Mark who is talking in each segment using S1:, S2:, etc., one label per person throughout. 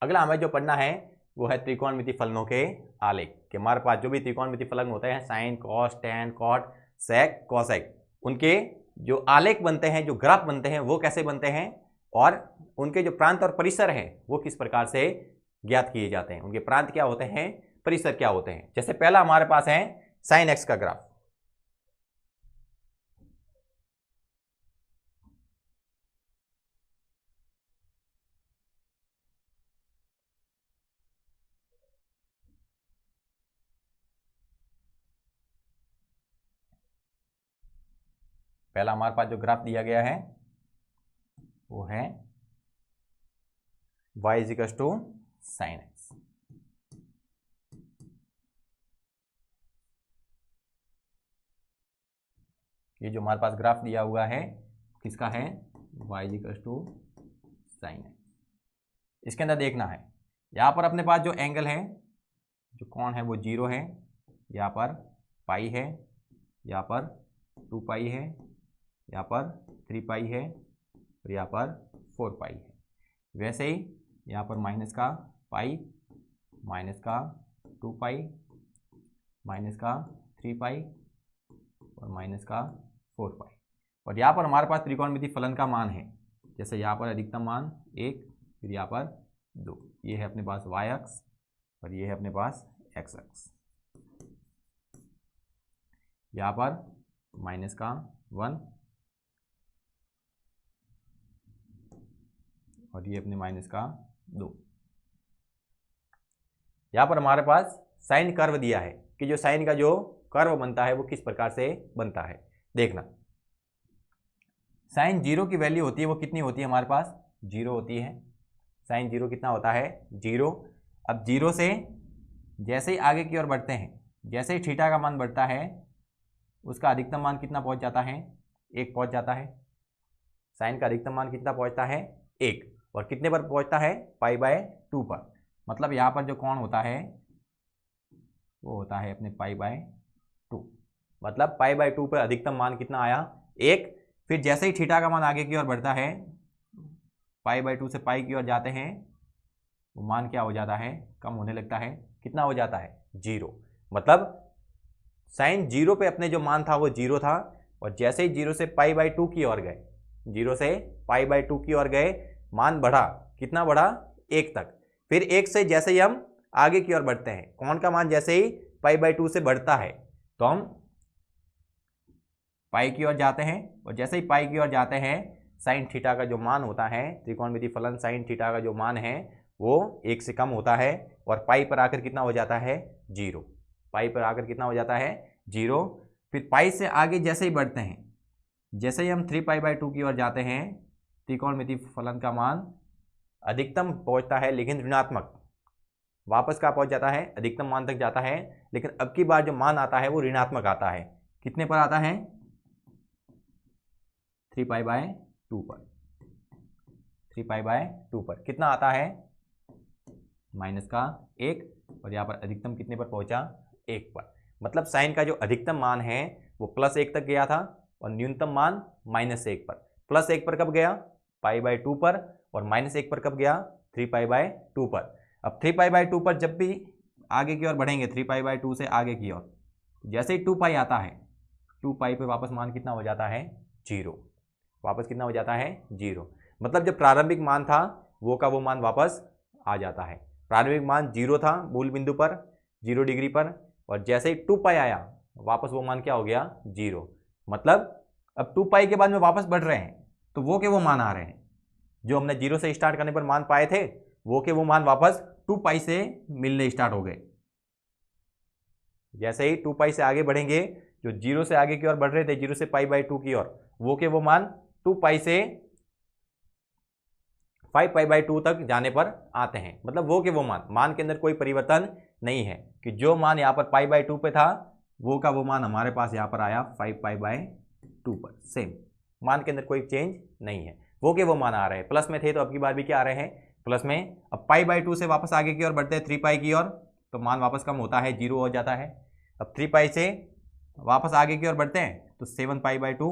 S1: अगला हमें जो पढ़ना है वो है त्रिकोणमिति फलनों के आलेख। कि हमारे पास जो भी त्रिकोणमिति फलन होते हैं साइन, कॉस, टैन, कॉट, सेक, कोसेक, उनके जो आलेख बनते हैं, जो ग्राफ बनते हैं वो कैसे बनते हैं और उनके जो प्रांत और परिसर हैं वो किस प्रकार से ज्ञात किए जाते हैं, उनके प्रांत क्या होते हैं, परिसर क्या होते हैं। जैसे पहला हमारे पास है साइन एक्स का ग्राफ। पहला हमारे पास जो ग्राफ दिया गया है वो है y is equals to sine x. ये जो हमारे पास ग्राफ दिया हुआ है किसका है, y is equals to sine x. इसके अंदर देखना है यहाँ पर अपने पास जो एंगल है, जो कोण है वो 0 है, यहाँ पर पाई है, यहाँ पर 2 पाई है, यहाँ पर 3 पाई है और यहाँ पर 4 पाई है। वैसे ही यहाँ पर माइनस का पाई, माइनस का 2 पाई, माइनस का 3 पाई और माइनस का 4 पाई। और यहाँ पर हमारे पास त्रिकोणमिति फलन का मान है, जैसे यहाँ पर अधिकतम मान 1, फिर यहाँ पर 2, ये है अपने पास y अक्ष और ये है अपने पास x अक्ष। यहाँ पर माइनस का 1 और ये अपने माइनस का 2। यहाँ पर हमारे पास साइन कर्व दिया है कि जो साइन का जो कर्व बनता है वो किस प्रकार से बनता है। देखना, साइन 0 की वैल्यू होती है वो कितनी होती है, हमारे पास 0 होती है। साइन 0 कितना होता है, 0। अब 0 से जैसे ही आगे की ओर बढ़ते हैं, जैसे ही थीटा का मान बढ़ता है उसका अधिकतम मान कितना पहुंच जाता है, 1 पहुंच जाता है। साइन का अधिकतम मान कितना पहुंचता है, 1। और कितने पर पहुंचता है, π/2 पर। मतलब यहाँ पर जो कोण होता है वो होता है अपने π/2। मतलब π/2 पर अधिकतम मान कितना आया, 1। फिर जैसे ही थीटा का मान आगे की ओर बढ़ता है, π/2 से पाई की ओर जाते हैं, वो मान क्या हो जाता है, कम होने लगता है। कितना हो जाता है, 0। मतलब साइन 0 पे अपने जो मान था वो 0 था और जैसे ही 0 से π/2 की ओर गए, 0 से π/2 की ओर गए, मान बढ़ा, कितना बढ़ा, 1 तक। फिर 1 से जैसे ही हम आगे की ओर बढ़ते हैं, कोण का मान जैसे ही π/2 से बढ़ता है तो हम पाई की ओर जाते हैं और जैसे ही पाई की ओर जाते हैं साइन थीटा का जो मान होता है, त्रिकोणमिति फलन साइन थीटा का जो मान है वो 1 से कम होता है और पाई पर आकर कितना हो जाता है, 0। पाई पर आकर कितना हो जाता है, 0। फिर पाई से आगे जैसे ही बढ़ते हैं, जैसे ही हम 3π/2 की ओर जाते हैं, त्रिकोणमिति फलन का मान अधिकतम पहुंचता है लेकिन ऋणात्मक, वापस कहाँ पहुंच जाता है, अधिकतम मान तक जाता है। लेकिन अब की बार जो मान आता है वो ऋणात्मक आता है। कितने पर आता है, 3π/2 पर। 3π/2 पर कितना आता है, माइनस का 1। और यहाँ पर अधिकतम कितने पर पहुंचा, 1 पर। मतलब साइन का जो अधिकतम मान है वो +1 तक गया था और न्यूनतम मान -1 पर। +1 पर कब गया, π/2 पर, और -1 पर कब गया, 3π/2 पर। अब 3π/2 पर जब भी आगे की ओर बढ़ेंगे, 3π/2 से आगे की ओर, जैसे ही 2 पाई आता है, 2 पाई पे वापस मान कितना हो जाता है, 0। वापस कितना हो जाता है, 0। मतलब जो प्रारंभिक मान था वो का वो मान वापस आ जाता है। प्रारंभिक मान 0 था मूल बिंदु पर, 0 डिग्री पर, और जैसे ही 2 पाई आया वापस वो मान क्या हो गया, 0। मतलब अब 2 पाई के बाद में वापस बढ़ रहे हैं तो वो के वो मान आ रहे हैं। जो हमने 0 से स्टार्ट करने पर मान पाए थे वो के वो मान वापस 2 पाई से मिलने स्टार्ट हो गए। जैसे ही 2 पाई से आगे बढ़ेंगे, जो 0 से आगे की ओर बढ़ रहे थे, 0 से π/2 की ओर, वो के वो मान 2 पाई से 5π/2 तक जाने पर आते हैं। मतलब वो के वो मान के अंदर कोई परिवर्तन नहीं है कि जो मान यहाँ पर π/2 पे था वो का वो मान हमारे पास यहाँ पर आया 5π/2 पर। सेम मान के अंदर कोई चेंज नहीं है, वो के वो मान आ रहे हैं। प्लस में थे तो अब की बार भी क्या आ रहे हैं, प्लस में। अब π/2 से वापस आगे की ओर बढ़ते हैं 3 पाई की ओर, तो मान वापस कम होता है, 0 हो जाता है। अब 3 पाई से वापस आगे की ओर बढ़ते हैं तो 7π/2,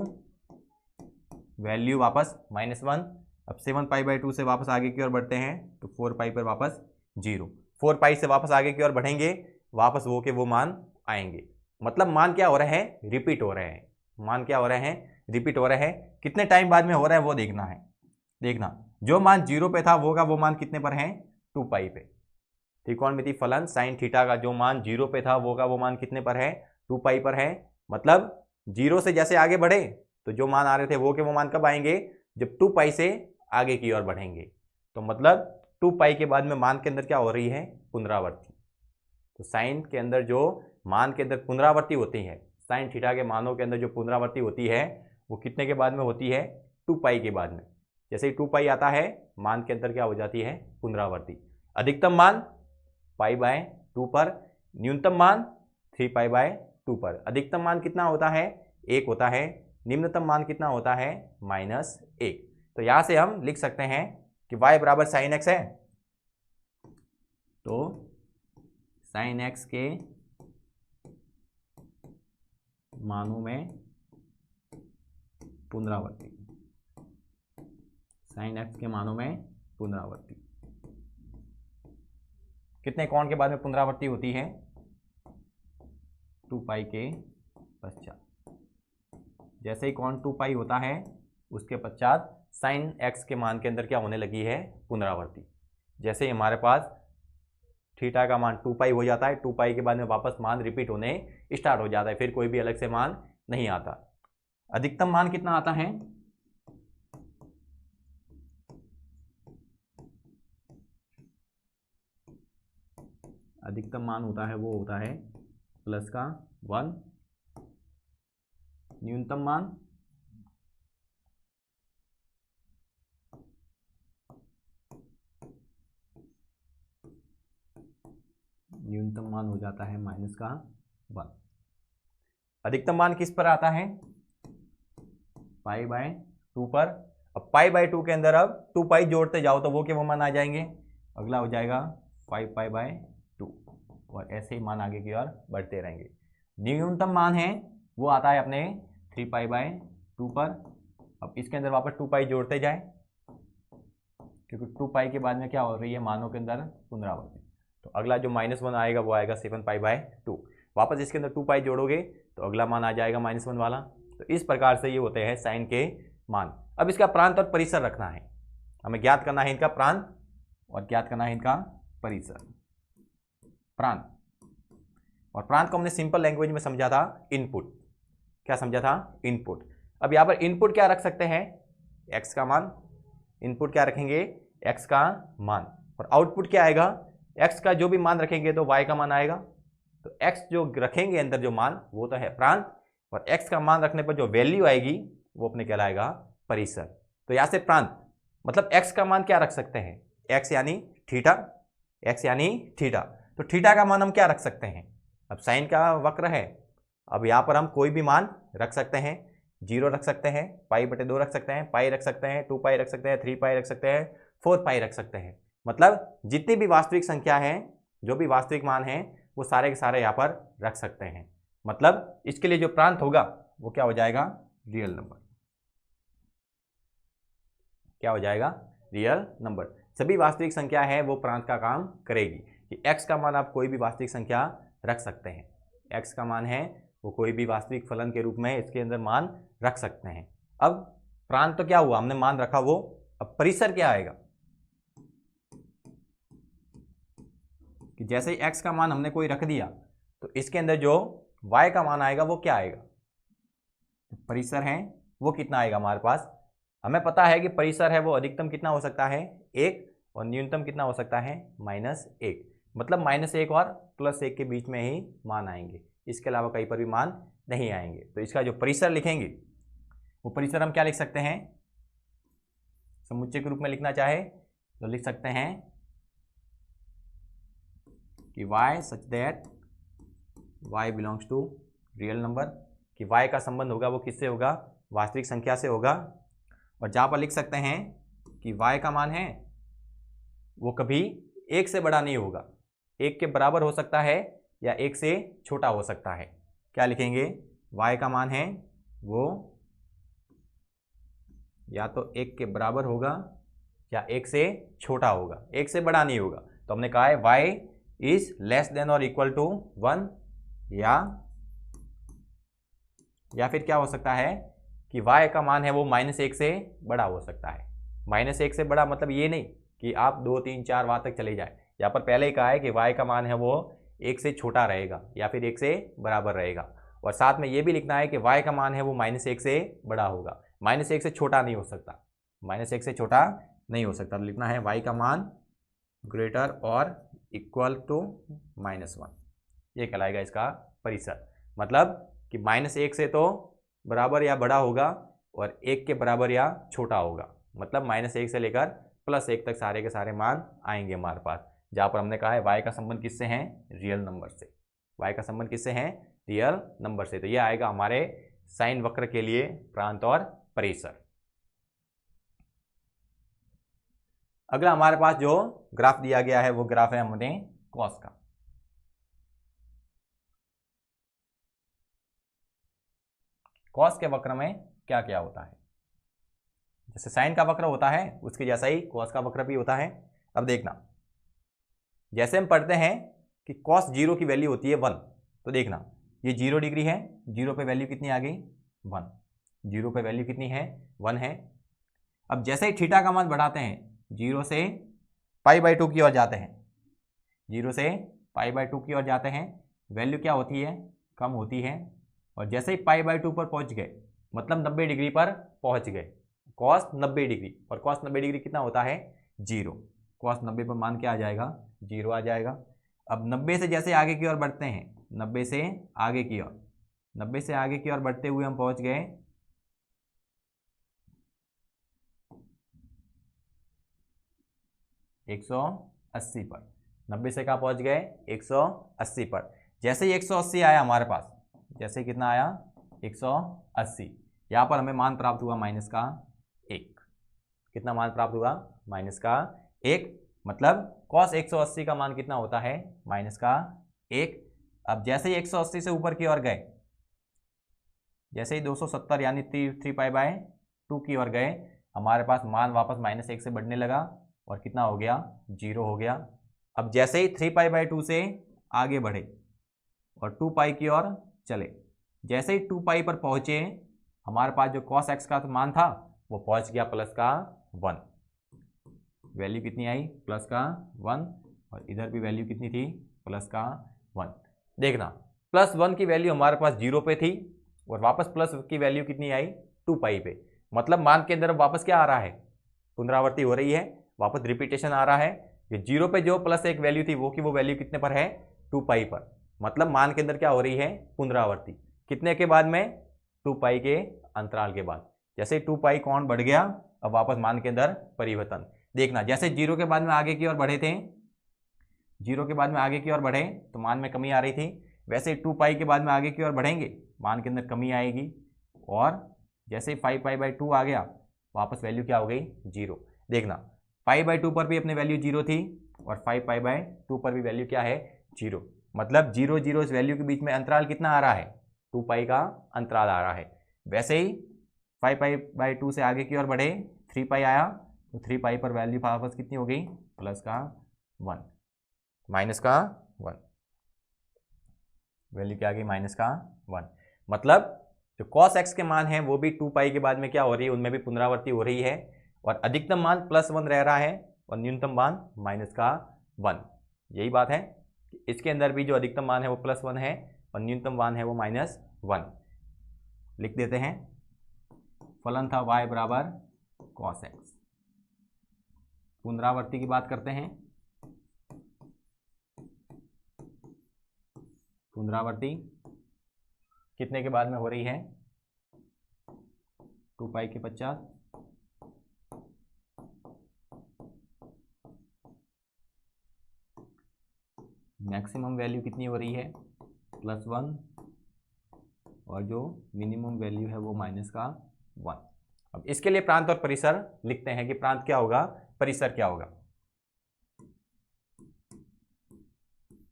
S1: वैल्यू वापस -1, अब 7π/2 से वापस आगे की ओर बढ़ते हैं तो 4π पर वापस 0। 4π से वापस आगे की ओर बढ़ेंगे, वापस वो के वो मान आएंगे। मतलब मान क्या हो रहे हैं, रिपीट हो रहे हैं। मान क्या हो रहे हैं, रिपीट हो रहे हैं। कितने टाइम बाद में हो रहा है वो देखना है। देखना जो मान 0 पे था वो का वो मान कितने पर है, 2π पे। त्रिकोणमिति फलन साइन थीटा का जो मान 0 पे था वो का वो मान कितने पर है, 2π पर है। मतलब 0 से जैसे आगे बढ़े तो जो मान आ रहे थे वो के वो मान कब आएंगे, जब 2π से आगे की ओर बढ़ेंगे। तो मतलब 2π के बाद में मान के अंदर क्या हो रही है, पुनरावृत्ति। तो साइन के अंदर जो मान के अंदर पुनरावृत्ति होती है, साइन थीटा के मानों के अंदर जो पुनरावृत्ति होती है वो कितने के बाद में होती है, 2π के बाद में। जैसे ही 2π आता है मान के अंदर क्या हो जाती है, पुनरावृत्ति। अधिकतम मान π/2 पर, न्यूनतम मान 3π/2 पर। अधिकतम मान कितना होता है, 1 होता है। निम्नतम मान कितना होता है, -1। तो यहां से हम लिख सकते हैं कि y बराबर साइन x है, तो साइन x के मानों में पुनरावृत्ति, साइन x के मानों में पुनरावृत्ति कितने कोण के बाद में पुनरावृत्ति होती है, 2π के पश्चात। जैसे ही कोण 2π होता है उसके पश्चात साइन x के मान के अंदर क्या होने लगी है, पुनरावृत्ति। जैसे ही हमारे पास थीटा का मान 2π हो जाता है, 2π के बाद में वापस मान रिपीट होने स्टार्ट हो जाता है, फिर कोई भी अलग से मान नहीं आता। अधिकतम मान कितना आता है, अधिकतम मान होता है वो होता है +1। न्यूनतम मान हो जाता है -1। अधिकतम मान किस पर आता है, π/2 पर। अब π/2 के अंदर अब 2π जोड़ते जाओ तो वो के वो मान आ जाएंगे। अगला हो जाएगा 5π/2 और ऐसे ही मान आगे की ओर बढ़ते रहेंगे। न्यूनतम मान है वो आता है अपने 3π/2 पर। अब इसके अंदर वापस 2π जोड़ते जाए, क्योंकि 2π के बाद में क्या हो रही है, मानों के अंदर पुनरावृत्ति। तो अगला जो -1 आएगा वो आएगा 7π/2। वापस इसके अंदर 2π जोड़ोगे तो अगला मान आ जाएगा -1 वाला। तो इस प्रकार से ये होते हैं साइन के मान। अब इसका प्रांत और परिसर रखना है, हमें ज्ञात करना है इनका प्रांत और ज्ञात करना है इनका परिसर। प्रांत और प्रांत को हमने सिंपल लैंग्वेज में समझा था, इनपुट। क्या समझा था, इनपुट। अब यहाँ पर इनपुट क्या रख सकते हैं, x का मान। इनपुट क्या रखेंगे, x का मान। और आउटपुट क्या आएगा, x का जो भी मान रखेंगे तो y का मान आएगा। तो x जो रखेंगे अंदर जो मान वो तो है प्रांत, और x का मान रखने पर जो वैल्यू आएगी वो अपने कहलाएगा परिसर। तो यहाँ से प्रांत मतलब x का मान क्या रख सकते हैं, x यानी थीटा, x यानी थीटा। तो थीटा का मान हम क्या रख सकते हैं, अब साइन का वक्र है, अब यहाँ पर हम कोई भी मान रख सकते हैं। 0 रख सकते हैं, π/2 रख सकते हैं, पाई रख सकते हैं, 2π रख सकते हैं, 3π रख सकते हैं, 4π रख सकते हैं। मतलब जितनी भी वास्तविक संख्या है, जो भी वास्तविक मान है वो सारे के सारे यहाँ पर रख सकते हैं। मतलब इसके लिए जो प्रांत होगा वो क्या हो जाएगा, रियल नंबर। क्या हो जाएगा, रियल नंबर। सभी वास्तविक संख्या है वो प्रांत का काम करेगी कि x का मान आप कोई भी वास्तविक संख्या रख सकते हैं। x का मान है वो कोई भी वास्तविक फलन के रूप में इसके अंदर मान रख सकते हैं। अब प्रांत तो क्या हुआ, हमने मान रखा वो। अब परिसर क्या आएगा कि जैसे ही x का मान हमने कोई रख दिया तो इसके अंदर जो y का मान आएगा वो क्या आएगा, परिसर है वो कितना आएगा हमारे पास। हमें पता है कि परिसर है वो अधिकतम कितना हो सकता है, 1, और न्यूनतम कितना हो सकता है, -1। मतलब -1 और +1 के बीच में ही मान आएंगे, इसके अलावा कहीं पर भी मान नहीं आएंगे। तो इसका जो परिसर लिखेंगे वो परिसर हम क्या लिख सकते हैं, समुच्चय के रूप में लिखना चाहे तो लिख सकते हैं कि y such that y belongs to real number, कि y का संबंध होगा वो किससे होगा, वास्तविक संख्या से होगा। और जहाँ पर लिख सकते हैं कि y का मान है वो कभी 1 से बड़ा नहीं होगा, 1 के बराबर हो सकता है या 1 से छोटा हो सकता है। क्या लिखेंगे, y का मान है वो या तो 1 के बराबर होगा या 1 से छोटा होगा, 1 से बड़ा नहीं होगा। तो हमने कहा है y इज लेस देन और इक्वल टू 1, या फिर क्या हो सकता है कि y का मान है वो -1 से बड़ा हो सकता है। -1 से बड़ा मतलब ये नहीं कि आप 2 3 4 वहां तक चले जाए, यहाँ पर पहले ही कहा है कि y का मान है वो 1 से छोटा रहेगा या फिर 1 से बराबर रहेगा, और साथ में ये भी लिखना है कि y का मान है वो -1 से बड़ा होगा, -1 से छोटा नहीं हो सकता, -1 से छोटा नहीं हो सकता। तो लिखना है y का मान ग्रेटर और इक्वल टू -1, ये कहलाएगा इसका परिसर। मतलब कि -1 से तो बराबर या बड़ा होगा और 1 के बराबर या छोटा होगा, मतलब -1 से लेकर +1 तक सारे के सारे मान आएंगे हमारे पास, जहाँ पर हमने कहा है y का संबंध किससे है, रियल नंबर से। y का संबंध किससे है, रियल नंबर से। तो ये आएगा हमारे साइन वक्र के लिए प्रांत और परिसर। अगला हमारे पास जो ग्राफ दिया गया है वो ग्राफ है हमने कॉस का। कॉस के वक्र में क्या क्या होता है, जैसे साइन का वक्र होता है उसके जैसा ही कॉस का वक्र भी होता है। अब देखना, जैसे हम पढ़ते हैं कि कॉस 0 की वैल्यू होती है 1, तो देखना ये 0 डिग्री है, 0 पे वैल्यू कितनी आ गई 1, 0 पे वैल्यू कितनी है 1 है। अब जैसे ही थीटा का मान बढ़ाते हैं 0 से π/2 की ओर जाते हैं, 0 से π/2 की ओर जाते हैं, वैल्यू क्या होती है, कम होती है, और जैसे ही π/2 पर पहुंच गए मतलब 90 डिग्री पर पहुंच गए, कॉस 90 डिग्री, और कॉस 90 डिग्री कितना होता है 0, कॉस 90 पर मान क्या आ जाएगा 0 आ जाएगा। अब 90 से जैसे आगे की ओर बढ़ते हैं, 90 से आगे की ओर, 90 से आगे की ओर बढ़ते हुए हम पहुंच गए 180 पर, 90 से कहाँ पहुंच गए 180 पर। जैसे ही 180 आया हमारे पास, जैसे कितना आया 180, यहाँ पर हमें मान प्राप्त हुआ -1, कितना मान प्राप्त हुआ -1, मतलब cos 180 का मान कितना होता है -1। अब जैसे ही 180 से ऊपर की ओर गए, जैसे ही 270 यानी 3π/2 की ओर गए, हमारे पास मान वापस -1 से बढ़ने लगा और कितना हो गया 0 हो गया। अब जैसे ही 3π/2 से आगे बढ़े और 2π की ओर चले, जैसे ही 2π पर पहुंचे हमारे पास जो cos x का मान था वो पहुंच गया +1, वैल्यू कितनी आई +1, और इधर भी वैल्यू कितनी थी +1। देखना +1 की वैल्यू हमारे पास 0 पे थी और वापस प्लस की वैल्यू कितनी आई 2π पे, मतलब मान के अंदर वापस क्या आ रहा है, पुनरावृत्ति हो रही है, वापस रिपीटेशन आ रहा है। ये 0 पे जो +1 वैल्यू थी वो की वो वैल्यू कितने पर है 2π पर, मतलब मान के अंदर क्या हो रही है पुनरावृत्ति, कितने के बाद में 2π के अंतराल के बाद। जैसे 2π कौन बढ़ गया, अब वापस मान के अंदर परिवर्तन। देखना जैसे 0 के बाद में आगे की ओर बढ़े थे, 0 के बाद में आगे की ओर बढ़े तो मान में कमी आ रही थी, वैसे 2π के बाद में आगे की ओर बढ़ेंगे मान के अंदर कमी आएगी, और जैसे 5π/2 आ गया वापस वैल्यू क्या हो गई 0। देखना π/2 पर भी अपने वैल्यू 0 थी और 5π/2 पर भी वैल्यू क्या है 0, मतलब 0 0 इस वैल्यू के बीच में अंतराल कितना आ रहा है 2π का अंतराल आ रहा है। वैसे ही 5π/2 से आगे की ओर बढ़े 3π आया तो 3π पर वैल्यू वापस कितनी हो गई +1, -1, वैल्यू क्या आ गई -1। मतलब जो cos x के मान हैं वो भी 2π के बाद में क्या हो रही है, उनमें भी पुनरावृत्ति हो रही है, और अधिकतम मान +1 रह रहा है और न्यूनतम मान -1। यही बात है, इसके अंदर भी जो अधिकतम मान है वो +1 है और न्यूनतम मान है वो -1। लिख देते हैं, फलन था y बराबर cos x। पुनरावृत्ति की बात करते हैं, पुनरावृत्ति कितने के बाद में हो रही है 2π के पश्चात, मैक्सिमम वैल्यू कितनी हो रही है +1 और जो मिनिमम वैल्यू है वो -1। अब इसके लिए प्रांत और परिसर लिखते हैं कि प्रांत क्या होगा परिसर क्या होगा।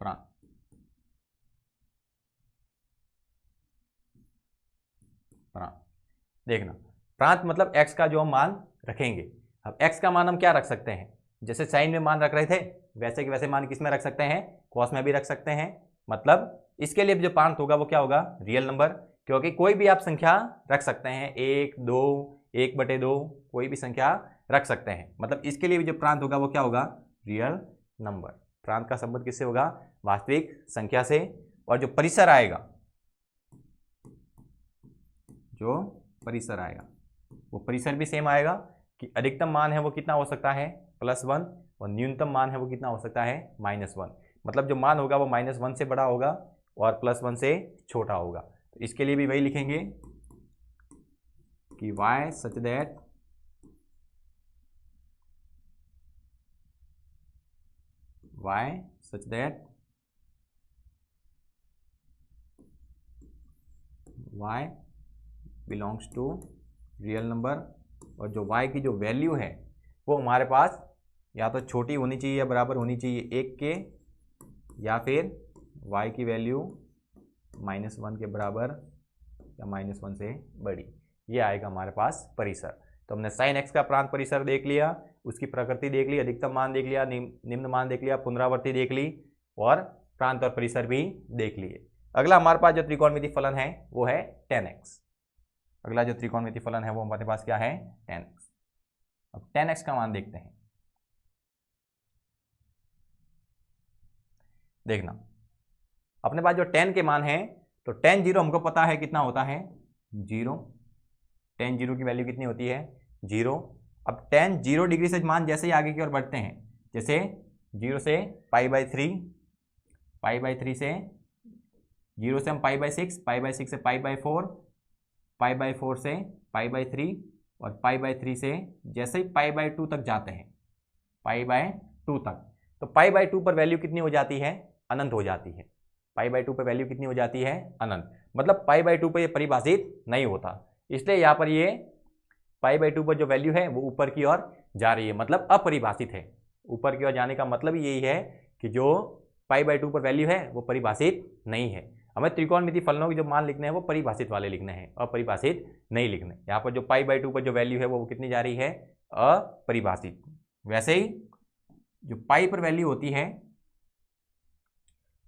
S1: प्रांत देखना प्रांत मतलब x का जो हम मान रखेंगे। अब x का मान हम क्या रख सकते हैं, जैसे साइन में मान रख रहे थे वैसे के वैसे मान किस में रख सकते हैं, कॉस में भी रख सकते हैं। मतलब इसके लिए जो प्रांत होगा वो क्या होगा, रियल नंबर, क्योंकि कोई भी आप संख्या रख सकते हैं, 1 2 1/2 कोई भी संख्या रख सकते हैं। मतलब इसके लिए भी जो प्रांत होगा वो क्या होगा, रियल नंबर। प्रांत का संबंध किससे होगा, वास्तविक संख्या से। और जो परिसर आएगा, जो परिसर आएगा वो परिसर भी सेम आएगा कि अधिकतम मान है वो कितना हो सकता है, +1, और न्यूनतम मान है वो कितना हो सकता है, -1। मतलब जो मान होगा वो -1 से बड़ा होगा और +1 से छोटा होगा। तो इसके लिए भी वही लिखेंगे कि y such that y belongs to real number, और जो y की जो वैल्यू है वो हमारे पास या तो छोटी होनी चाहिए या बराबर होनी चाहिए 1 के, या फिर y की वैल्यू -1 के बराबर या -1 से बड़ी। ये आएगा हमारे पास परिसर। तो हमने sin x का प्रांत परिसर देख लिया, उसकी प्रकृति देख ली, अधिकतम मान देख लिया, निम्न मान देख लिया, पुनरावृत्ति देख ली, और प्रांत और परिसर भी देख लिए। अगला हमारे पास जो त्रिकोणमिति फलन है वो है tan x। अगला जो त्रिकोणमिति फलन है वो हमारे पास क्या है, tan x। अब tan x का मान देखते हैं। देखना अपने पास जो tan के मान है, तो tan 0 हमको पता है कितना होता है, 0। tan 0 की वैल्यू कितनी होती है, 0। अब tan 0 डिग्री से मान जैसे ही आगे की ओर बढ़ते हैं, जैसे 0 से π/3, π/3 से 0 से हम π/6, π/6 से π/4, π/4 से π/3, और π/3 से जैसे ही π/2 तक जाते हैं, π/2 तक, तो π/2 पर वैल्यू कितनी हो जाती है, अनंत हो जाती है। π/2 पर वैल्यू कितनी हो जाती है, अनंत। मतलब π/2 पर ये परिभाषित नहीं होता, इसलिए यहाँ पर ये π/2 पर जो वैल्यू है वो ऊपर की ओर जा रही है, मतलब अपरिभाषित है। ऊपर की ओर जाने का मतलब यही है कि जो π/2 पर वैल्यू है वो परिभाषित नहीं है। हमें त्रिकोणमिति फलनों के जो मान लिखने हैं वो परिभाषित वाले लिखने हैं, अपरिभाषित नहीं लिखने। यहाँ पर जो π/2 पर जो वैल्यू है वो कितनी जा रही है, अपरिभाषित। वैसे ही जो पाई पर वैल्यू होती है,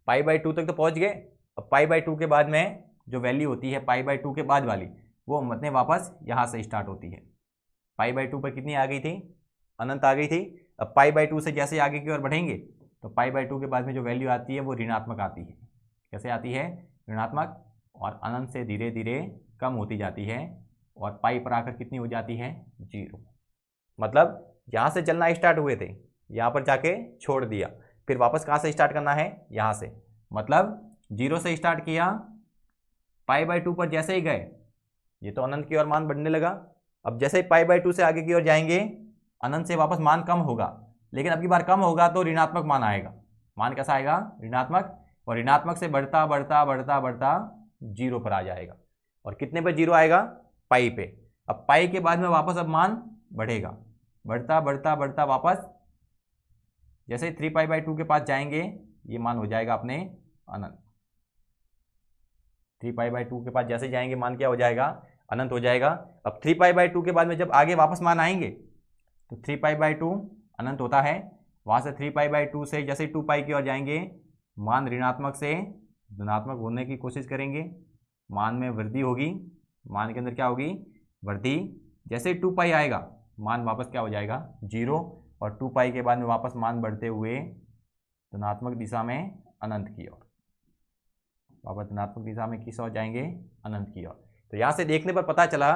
S1: π/2 तक तो पहुंच गए, अब π/2 के बाद में जो वैल्यू होती है π/2 के बाद वाली, वो मतलब वापस यहाँ से स्टार्ट होती है। π/2 पर कितनी आ गई थी, अनंत आ गई थी। अब π/2 से जैसे आगे की ओर बढ़ेंगे तो π/2 के बाद में जो वैल्यू आती है वो ऋणात्मक आती है। कैसे आती है, ऋणात्मक, और अनंत से धीरे धीरे कम होती जाती है, और पाई पर आकर कितनी हो जाती है, 0। मतलब यहाँ से चलना स्टार्ट हुए थे, यहाँ पर जाके छोड़ दिया, फिर वापस कहाँ से स्टार्ट करना है, यहाँ से। मतलब 0 से स्टार्ट किया, π/2 पर जैसे ही गए ये तो अनंत की ओर मान बढ़ने लगा। अब जैसे ही π/2 से आगे की ओर जाएंगे, अनंत से वापस मान कम होगा, लेकिन अब की बार कम होगा तो ऋणात्मक मान आएगा। मान कैसा आएगा, ऋणात्मक, और ऋणात्मक से बढ़ता बढ़ता बढ़ता बढ़ता 0 पर आ जाएगा। और कितने पर 0 आएगा, पाई पे। अब पाई के बाद में वापस अब मान बढ़ेगा, बढ़ता बढ़ता बढ़ता वापस जैसे 3π/2 के पास जाएंगे ये मान हो जाएगा अपने अनंत। 3π/2 के पास जैसे जाएंगे मान क्या हो जाएगा, अनंत हो जाएगा। अब 3π/2 के बाद में जब आगे वापस मान आएंगे तो 3π/2 अनंत होता है, वहाँ से 3π/2 से जैसे 2π की ओर जाएंगे मान ऋणात्मक से धनात्मक होने की कोशिश करेंगे, मान में वृद्धि होगी, मान के अंदर क्या होगी, वृद्धि। जैसे 2π आएगा मान वापस क्या हो जाएगा, 0, और 2π के बाद में वापस मान बढ़ते हुए धनात्मक दिशा में अनंत की ओर, वापस धनात्मक दिशा में किस ओर जाएंगे, अनंत की ओर। तो यहाँ से देखने पर पता चला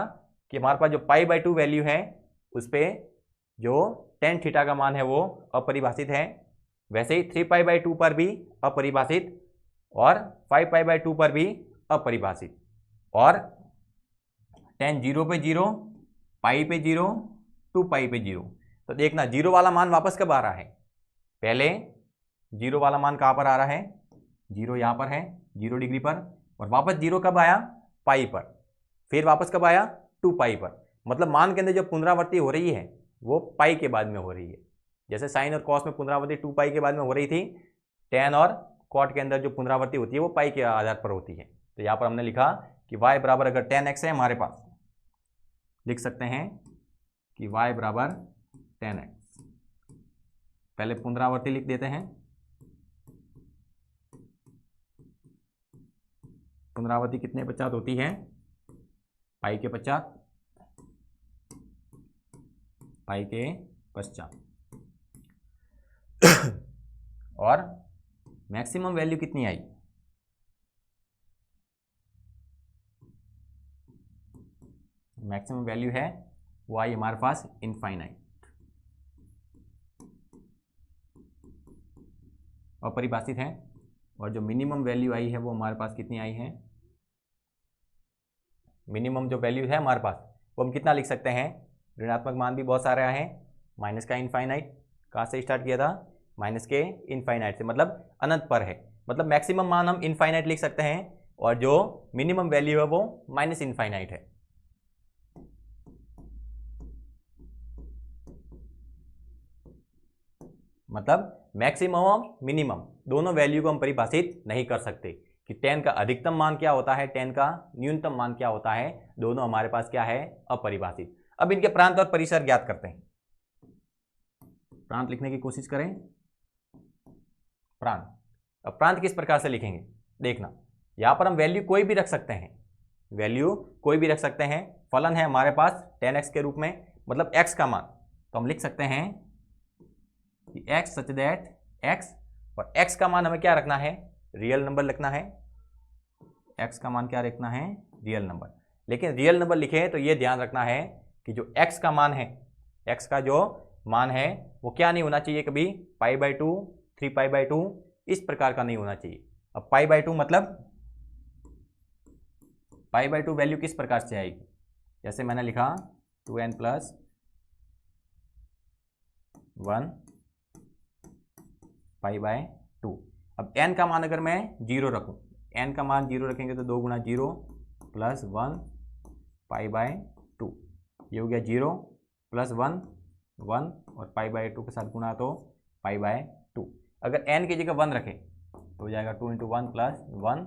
S1: कि हमारे पास जो π/2 वैल्यू है उस पर जो tan थीटा का मान है वो अपरिभाषित है। वैसे ही 3π/2 पर भी अपरिभाषित, और 5π/2 पर भी अपरिभाषित, और tan 0 पे 0, पाई पे 0, 2π पे 0। तो देखना 0 वाला मान वापस कब आ रहा है, पहले 0 वाला मान कहाँ पर आ रहा है, 0 यहाँ पर है 0 डिग्री पर, और वापस 0 कब आया, पाई पर, फिर वापस कब आया, 2π पर। मतलब मान के अंदर जो पुनरावृत्ति हो रही है वो पाई के बाद में हो रही है। जैसे साइन और कॉस में पुनरावृत्ति 2π के बाद में हो रही थी, tan और कॉट के अंदर जो पुनरावृत्ति होती है वो पाई के आधार पर होती है। तो यहाँ पर हमने लिखा कि y बराबर अगर tan x है हमारे पास, लिख सकते हैं कि y बराबर 10x। पहले पुनरावर्ती लिख देते हैं। पुनरावर्ती कितने पश्चात होती है? पाई के पश्चात, पाई के पश्चात। और मैक्सिमम वैल्यू कितनी आई? मैक्सिमम वैल्यू है y हमारे पास इनफाइनाइट, अपरिभाषित है। और जो मिनिमम वैल्यू आई है वो हमारे पास कितनी आई है? मिनिमम जो वैल्यू है हमारे पास वो हम कितना लिख सकते हैं? ऋणात्मक मान भी बहुत सारे आए हैं। माइनस का इनफाइनाइट कहाँ से स्टार्ट किया था? माइनस के इनफाइनाइट से, मतलब अनंत पर है। मतलब मैक्सिमम मान हम इनफाइनाइट लिख सकते हैं और जो मिनिमम वैल्यू है वो माइनस इनफाइनाइट है। मतलब मैक्सिमम और मिनिमम दोनों वैल्यू को हम परिभाषित नहीं कर सकते कि 10 का अधिकतम मान क्या होता है, 10 का न्यूनतम मान क्या होता है। दोनों हमारे पास क्या है? अपरिभाषित। अब इनके प्रांत और परिसर ज्ञात करते हैं। प्रांत लिखने की कोशिश करें। प्रांत, अब प्रांत किस प्रकार से लिखेंगे देखना। यहां पर हम वैल्यू कोई भी रख सकते हैं, वैल्यू कोई भी रख सकते हैं। फलन है हमारे पास 10x के रूप में, मतलब x का मान। तो हम लिख सकते हैं कि x सच दैट x, और x का मान हमें क्या रखना है? रियल नंबर लिखना है। x का मान क्या रखना है? Real number. लेकिन रियल नंबर लिखे तो ये ध्यान रखना है कि जो x का मान है, x का जो मान है वो क्या नहीं होना चाहिए कभी? π/2, 3π/2 इस प्रकार का नहीं होना चाहिए। अब π/2 मतलब π/2 वैल्यू किस प्रकार से आएगी? जैसे मैंने लिखा 2n + 1 π/2। अब n का मान अगर मैं 0 रखूं, n का मान 0 रखेंगे तो 2 × 0 + 1 π/2, ये हो गया 0 + 1 1 और π/2 के साथ गुणा तो π/2। अगर n की जगह 1 रखें तो हो जाएगा 2 × 1 + 1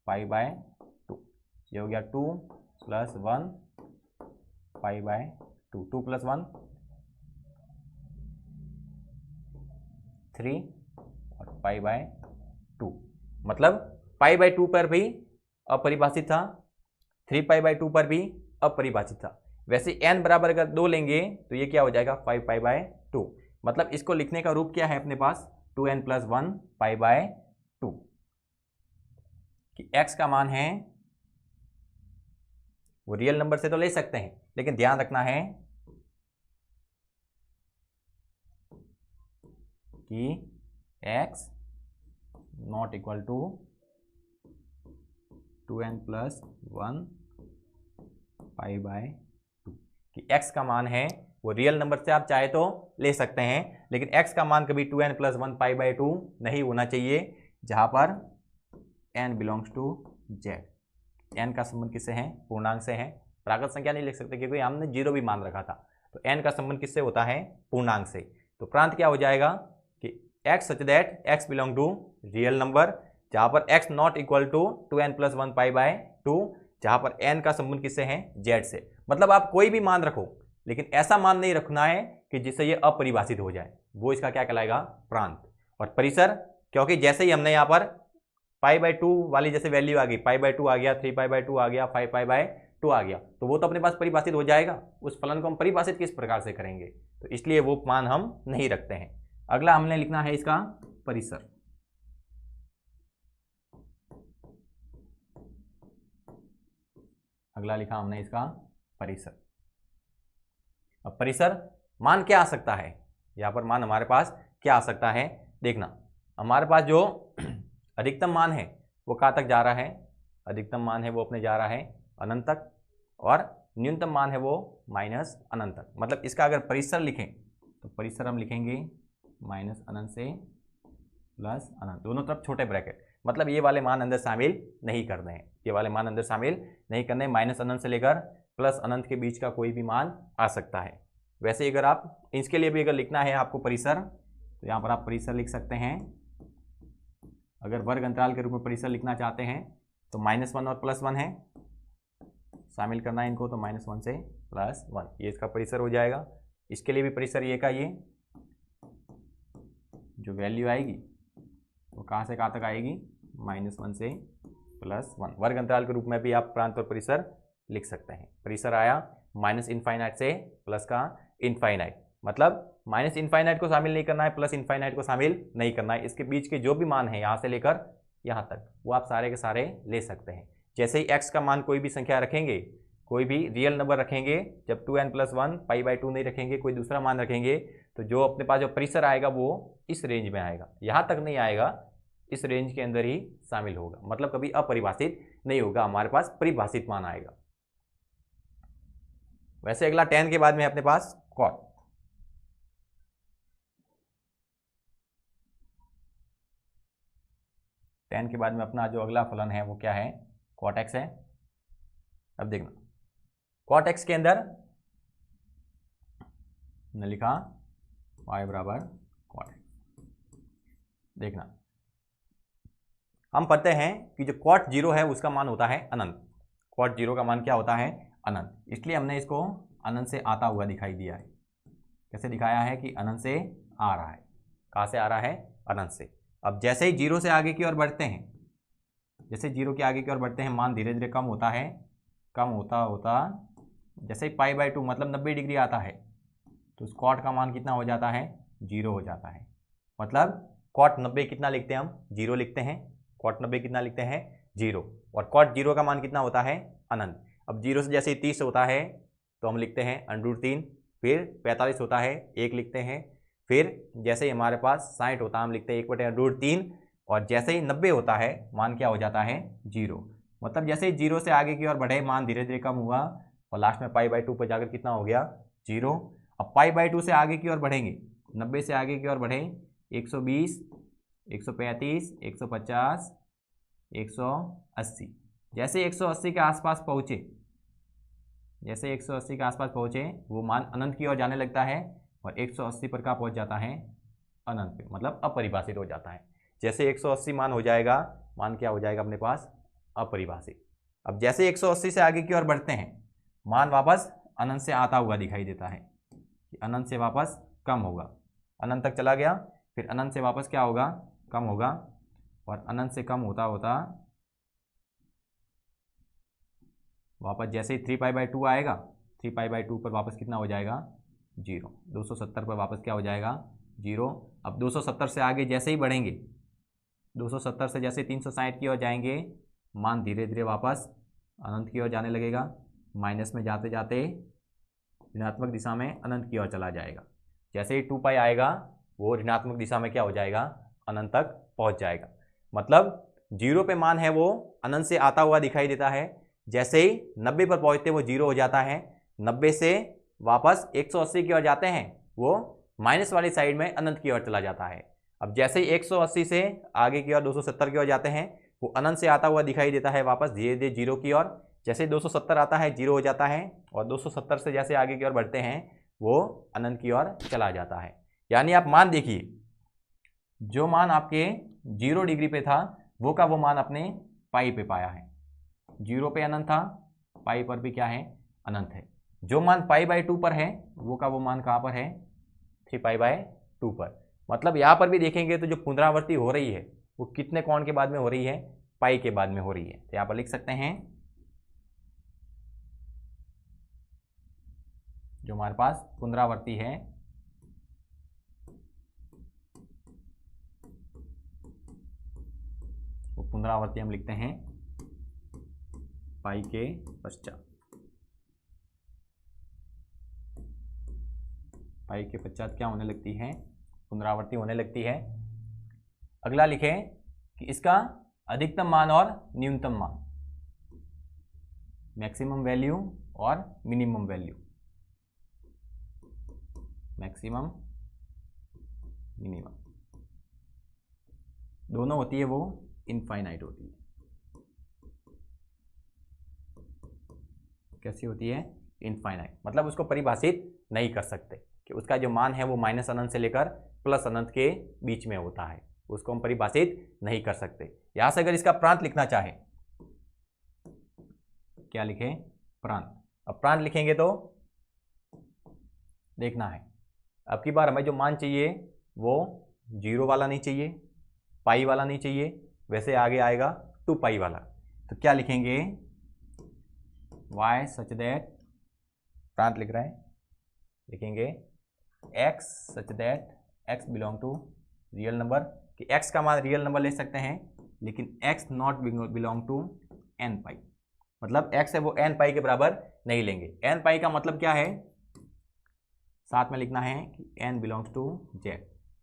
S1: π/2, ये हो गया 2 + 1 π/2, 2 + 1 3 और π/2। मतलब π/2 पर भी अपरिभाषित था, 3π/2 पर भी अपरिभाषित था। वैसे n बराबर अगर 2 लेंगे तो ये क्या हो जाएगा? 5π/2। मतलब इसको लिखने का रूप क्या है अपने पास? 2n + 1 π/2 कि x का मान है वो रियल नंबर से तो ले सकते हैं, लेकिन ध्यान रखना है कि x not equal to 2n + 1 π/2 कि x का मान है वो रियल नंबर से आप चाहे तो ले सकते हैं, लेकिन x का मान कभी 2n + 1 π/2 नहीं होना चाहिए, जहां पर n belongs to z। n का संबंध किससे है? पूर्णांक से है। प्राकृत संख्या नहीं लिख सकते क्योंकि हमने 0 भी मान रखा था। तो n का संबंध किससे होता है? पूर्णांक से। तो प्रांत क्या हो जाएगा कि x such that x belong to real number, जहां पर x not equal to 2n + 1 π/2, जहां पर n का संबंध किससे है? z से। मतलब आप कोई भी मान रखो, लेकिन ऐसा मान नहीं रखना है कि जिससे ये अपरिभाषित हो जाए, वो इसका क्या कहलाएगा? प्रांत। और परिसर, क्योंकि जैसे ही हमने यहाँ पर π/2 वाली जैसे वैल्यू आ गई, π/2 आ गया, 3π/2 आ गया, 5π/2 आ गया, तो वो तो अपने पास परिभाषित हो जाएगा। उस फलन को हम परिभाषित किस प्रकार से करेंगे? तो इसलिए वो मान हम नहीं रखते हैं। अगला हमने लिखना है इसका परिसर। अगला लिखा हमने इसका परिसर। अब परिसर मान क्या आ सकता है? यहाँ पर मान हमारे पास क्या आ सकता है देखना। हमारे पास जो अधिकतम मान है वो कहाँ तक जा रहा है? अधिकतम मान है वो अपने जा रहा है अनंत तक, और न्यूनतम मान है वो माइनस अनंत तक। मतलब इसका अगर परिसर लिखें तो परिसर हम लिखेंगे माइनस अनंत से प्लस अनंत, दोनों तरफ छोटे ब्रैकेट। मतलब ये वाले मान अंदर शामिल नहीं करने हैं, ये वाले मान अंदर शामिल नहीं करने। माइनस अनंत से लेकर प्लस अनंत के बीच का कोई भी मान आ सकता है। वैसे अगर आप इसके लिए भी अगर लिखना है आपको परिसर, तो यहाँ पर आप परिसर लिख सकते हैं। अगर वर्ग अंतराल के रूप में परिसर लिखना चाहते हैं तो -1 और +1 है, शामिल करना है इनको, तो -1 से +1 ये इसका परिसर हो जाएगा। इसके लिए भी परिसर ये का ये जो वैल्यू आएगी वो कहाँ से कहाँ तक आएगी, -1 से +1। वर्ग अंतराल के रूप में भी आप प्रांत और परिसर लिख सकते हैं। परिसर आया -∞ से प्लस का इनफाइनाइट, मतलब -∞ को शामिल नहीं करना है, +∞ को शामिल नहीं करना है। इसके बीच के जो भी मान है यहाँ से लेकर यहाँ तक वो आप सारे के सारे ले सकते हैं। जैसे ही x का मान कोई भी संख्या रखेंगे, कोई भी रियल नंबर रखेंगे, जब 2n+1 π/2 नहीं रखेंगे, कोई दूसरा मान रखेंगे, तो जो अपने पास जो परिसर आएगा वो इस रेंज में आएगा, यहाँ तक नहीं आएगा, इस रेंज के अंदर ही शामिल होगा। मतलब कभी अपरिभाषित नहीं होगा, हमारे पास परिभाषित मान आएगा। वैसे अगला 10 के बाद में अपने पास कॉट। टेन के बाद में अपना जो अगला फलन है वो क्या है, कॉट एक्स है। अब देखना कॉट एक्स के अंदर ने लिखा y बराबर कॉट एक्स। देखना हम पढ़ते हैं कि जो कॉट 0 है उसका मान होता है अनंत। कॉट 0 का मान क्या होता है, अनंत। इसलिए हमने इसको अनंत से आता हुआ दिखाई दिया है। कैसे दिखाया है कि अनंत से आ रहा है। कहाँ से आ रहा है, अनंत से। अब जैसे ही 0 से आगे की ओर बढ़ते हैं, जैसे 0 के आगे की ओर बढ़ते हैं, मान धीरे धीरे कम होता है, कम होता होता जैसे ही π/2 मतलब 90 डिग्री आता है, तो उस कॉट का मान कितना हो जाता है, 0 हो जाता है। मतलब कॉट 90 कितना लिखते हैं हम, 0 लिखते हैं। कॉट 90 कितना लिखते हैं, 0। और कॉट 0 का मान कितना होता है, अनंत। अब 0 से जैसे 30 होता है तो हम लिखते हैं √3, फिर 45 होता है 1 लिखते हैं, फिर जैसे ही हमारे पास 60 होता है हम लिखते हैं 1/√3, और जैसे ही 90 होता है मान क्या हो जाता है, 0। मतलब जैसे ही 0 से आगे की ओर बढ़े मान धीरे धीरे कम हुआ और लास्ट में π/2 पर जाकर कितना हो गया, 0। अब π/2 से आगे की ओर बढ़ेंगे, 90 से आगे की ओर बढ़े 120, 135, 150, 180। जैसे 180 के आसपास पहुँचे, जैसे 180 के आसपास पहुँचे वो मान अनंत की ओर जाने लगता है, और 180 पर क्या पहुँच जाता है, अनंत पे, मतलब अपरिभाषित हो जाता है। जैसे 180 मान हो जाएगा, मान क्या हो जाएगा अपने पास, अपरिभाषित। अब जैसे 180 से आगे की ओर बढ़ते हैं, मान वापस अनंत से आता हुआ दिखाई देता है कि अनंत से वापस कम होगा, अनंत तक चला गया, फिर अनंत से वापस क्या होगा, कम होगा, और अनंत से कम होता होता वापस जैसे ही 3π/2 आएगा, 3π/2 पर वापस कितना हो जाएगा, 0। 270 पर वापस क्या हो जाएगा, 0। अब 270 से आगे जैसे ही बढ़ेंगे, 270 से जैसे 360 की ओर जाएंगे, मान धीरे धीरे वापस अनंत की ओर जाने लगेगा, माइनस में जाते जाते ऋणात्मक दिशा में अनंत की ओर चला जाएगा। जैसे ही 2π आएगा वो ऋणात्मक दिशा में क्या हो जाएगा, अनंत तक पहुंच जाएगा। मतलब 0 पे मान है वो अनंत से आता हुआ दिखाई देता है, जैसे ही 90 पर पहुंचते वो 0 हो जाता है, 90 से वापस 180 की ओर जाते हैं वो माइनस वाली साइड में अनंत की ओर चला जाता है। अब जैसे ही 180 से आगे की ओर 270 की ओर जाते हैं वो अनंत से आता हुआ दिखाई देता है, वापस धीरे धीरे 0 की ओर। जैसे ही 270 आता है 0 हो जाता है, और 270 से जैसे आगे की ओर बढ़ते हैं वो अनंत की ओर चला जाता है। यानी आप मान देखिए, जो मान आपके 0 डिग्री पे था वो का वो मान अपने पाई पे पाया है। 0 पे अनंत था, पाई पर भी क्या है, अनंत है। जो मान π/2 पर है वो का वो मान कहाँ पर है, 3π/2 पर। मतलब यहाँ पर भी देखेंगे तो जो पुनरावृत्ति हो रही है वो कितने कोण के बाद में हो रही है, पाई के बाद में हो रही है। तो यहाँ पर लिख सकते हैं जो हमारे पास पुनरावृत्ति है वो पुनरावृत्ति हम लिखते हैं पाई के पश्चात। पाई के पश्चात क्या होने लगती है, पुनरावृत्ति होने लगती है। अगला लिखें कि इसका अधिकतम मान और न्यूनतम मान, मैक्सिमम वैल्यू और मिनिमम वैल्यू, मैक्सिमम मिनिमम दोनों होती है वो इनफाइनाइट होती है। कैसी होती है, इनफाइनाइट। मतलब उसको परिभाषित नहीं कर सकते कि उसका जो मान है वो माइनस अनंत से लेकर प्लस अनंत के बीच में होता है, उसको हम परिभाषित नहीं कर सकते। यहां से अगर इसका प्रांत लिखना चाहे, क्या लिखें, प्रांत। अब प्रांत लिखेंगे तो देखना है, अब की बार हमें जो मान चाहिए वो 0 वाला नहीं चाहिए, पाई वाला नहीं चाहिए, वैसे आगे आएगा 2 पाई वाला। तो क्या लिखेंगे, y सच दैट, प्रांत लिख रहे हैं, लिखेंगे x such that x belong to real number, कि x का मान रियल नंबर ले सकते हैं लेकिन x not belong to n pi, मतलब x है वो n पाई के बराबर नहीं लेंगे। n पाई का मतलब क्या है, साथ में लिखना है कि n बिलोंग्स टू z,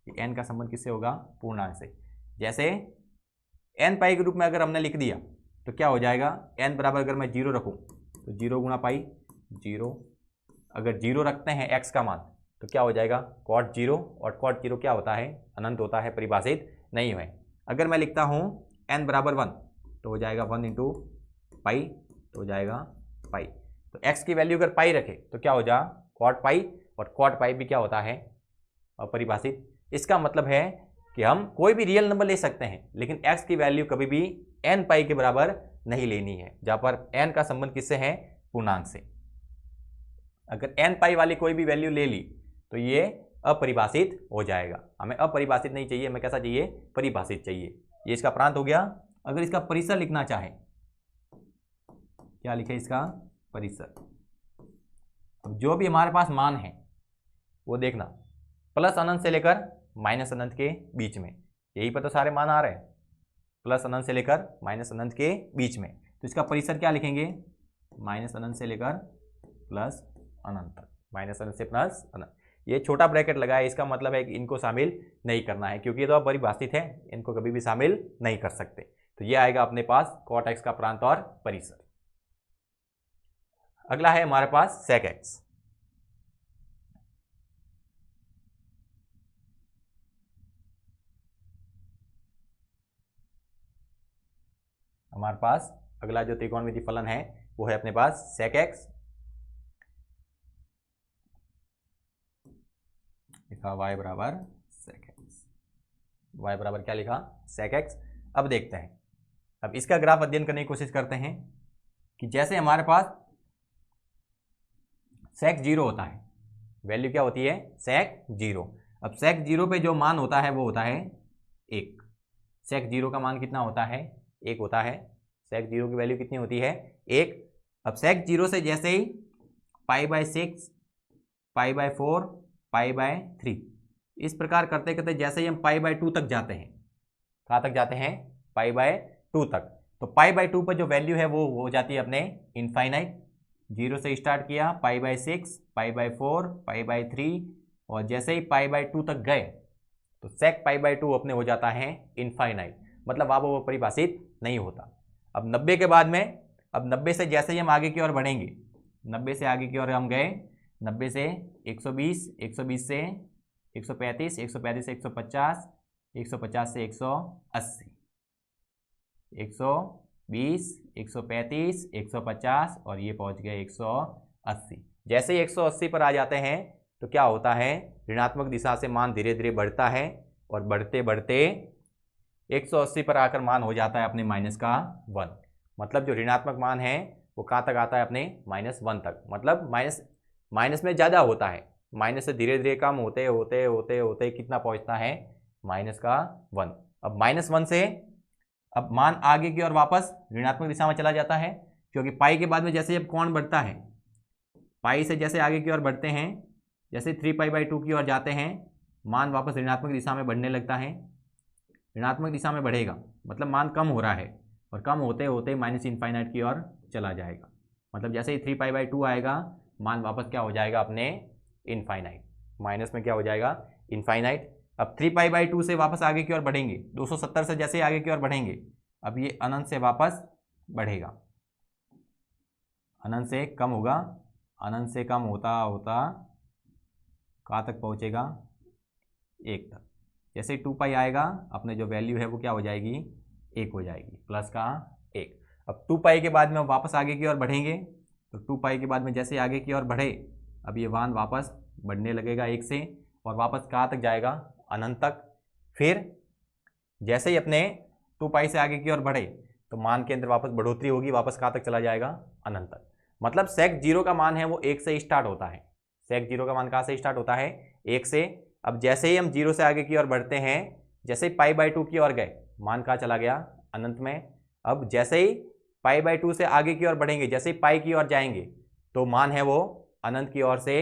S1: कि n का संबंध किससे होगा, पूर्णांक से। जैसे n पाई के रूप में अगर हमने लिख दिया तो क्या हो जाएगा, n बराबर अगर मैं 0 रखूं तो 0 गुणा पाई 0, अगर 0 रखते हैं x का मान तो क्या हो जाएगा cot 0, और cot 0 क्या होता है, अनंत होता है, परिभाषित नहीं है। अगर मैं लिखता हूं n बराबर 1 तो हो जाएगा 1 इंटू पाई, तो हो जाएगा पाई। तो x की वैल्यू अगर पाई रखे तो क्या हो जा cot पाई, और cot पाई भी क्या होता है, अपरिभाषित। इसका मतलब है कि हम कोई भी रियल नंबर ले सकते हैं लेकिन x की वैल्यू कभी भी n पाई के बराबर नहीं लेनी है, जहां पर n का संबंध किससे है, पूर्णांक से। अगर n पाई वाली कोई भी वैल्यू ले ली तो ये अपरिभाषित हो जाएगा, हमें अपरिभाषित नहीं चाहिए, हमें कैसा चाहिए, परिभाषित चाहिए। ये इसका प्रांत हो गया। अगर इसका परिसर लिखना चाहे, क्या लिखे इसका परिसर, अब जो भी हमारे पास मान है वो देखना, प्लस अनंत से लेकर माइनस अनंत के बीच में, यही पर तो सारे मान आ रहे हैं, प्लस अनंत से लेकर माइनस अनंत के बीच में। तो इसका परिसर क्या लिखेंगे, माइनस अनंत से लेकर प्लस अनंत तक, माइनस अनंत से प्लस अनंत। ये छोटा ब्रैकेट लगा है, इसका मतलब है कि इनको शामिल नहीं करना है, क्योंकि ये तो परिभाषित है, इनको कभी भी शामिल नहीं कर सकते। तो ये आएगा अपने पास cot x का प्रांत और परिसर। अगला है हमारे पास sec x। हमारे पास अगला जो त्रिकोणमिति फलन है वो है अपने पास sec x, लिखा y बराबर sec x, y बराबर क्या लिखा, sec x। अब देखते हैं, अब इसका ग्राफ अध्ययन करने की कोशिश करते हैं कि जैसे हमारे पास sec 0 होता है, वैल्यू क्या होती है, sec 0। अब sec 0 पे जो मान होता है वो होता है 1, sec 0 का मान कितना होता है, 1 होता है, sec 0 की वैल्यू कितनी होती है, 1। अब sec 0 से जैसे ही pi by 6, pi by 4, pi by 3, इस प्रकार करते करते जैसे ही हम पाई बाय 2 तक जाते हैं, कहाँ तक जाते हैं, पाई बाय 2 तक, तो पाई बाय 2 पर जो वैल्यू है वो हो जाती है अपने इनफाइनाइट। 0 से स्टार्ट किया, पाई by 6, pi by 4, pi by 3, और जैसे ही पाई बाय 2 तक गए तो sec पाई बाय 2 अपने हो जाता है इनफाइनाइट, मतलब अब वो परिभाषित नहीं होता। अब 90 के बाद में, अब 90 से जैसे ही हम आगे की ओर बढ़ेंगे, 90 से आगे की ओर हम गए, 90 से 120, 120 से 135, 135 से 150, 150 से 180, 120, 135, 150, और ये पहुंच गए 180। जैसे ही 180 पर आ जाते हैं तो क्या होता है, ऋणात्मक दिशा से मान धीरे धीरे बढ़ता है, और बढ़ते बढ़ते 180 पर आकर मान हो जाता है अपने माइनस का 1, मतलब जो ऋणात्मक मान है वो कहाँ तक आता है, अपने -1 तक, मतलब माइनस में ज़्यादा होता है, माइनस से धीरे धीरे कम होते होते होते होते कितना पहुँचता है, -1। अब -1 से अब मान आगे की ओर वापस ऋणात्मक दिशा में चला जाता है, क्योंकि पाई के बाद में जैसे जब कोण बढ़ता है, पाई से जैसे आगे की ओर बढ़ते हैं, जैसे 3 पाई बाई 2 की ओर जाते हैं, मान वापस ऋणात्मक दिशा में बढ़ने लगता है, ऋणात्मक दिशा में बढ़ेगा मतलब मान कम हो रहा है, और कम होते होते माइनस इनफाइनाइट की ओर चला जाएगा, मतलब जैसे ही 3 पाई बाई 2 आएगा मान वापस क्या हो जाएगा, अपने इनफाइनाइट, माइनस में क्या हो जाएगा, इनफाइनाइट। अब 3 पाई बाई 2 से वापस आगे की ओर बढ़ेंगे, 270 से जैसे आगे की ओर बढ़ेंगे, अब ये अनंत से वापस बढ़ेगा, अनंत से कम होगा, अनंत से कम होता होता कहाँ तक पहुँचेगा, 1 तक। जैसे 2 पाई आएगा अपने जो वैल्यू है वो क्या हो जाएगी, 1 हो जाएगी, प्लस का 1। अब 2 पाई के बाद में वापस आगे की ओर बढ़ेंगे, तो 2 पाई के बाद में जैसे आगे की ओर बढ़े, अब ये मान वापस बढ़ने लगेगा 1 से, और वापस कहाँ तक जाएगा, अनंत तक। फिर जैसे ही अपने 2 पाई से आगे की ओर बढ़े तो मान के अंदर वापस बढ़ोतरी होगी, वापस कहाँ तक चला जाएगा, अनंत तक। मतलब sec 0 का मान है वो 1 से स्टार्ट होता है। sec 0 का मान कहाँ से स्टार्ट होता है? 1 से। अब जैसे ही हम 0 से आगे की ओर बढ़ते हैं, जैसे ही π/2 की ओर गए, मान कहाँ चला गया? अनंत में। अब जैसे ही π/2 से आगे की ओर बढ़ेंगे, जैसे ही पाई की ओर जाएंगे, तो मान है वो अनंत की ओर से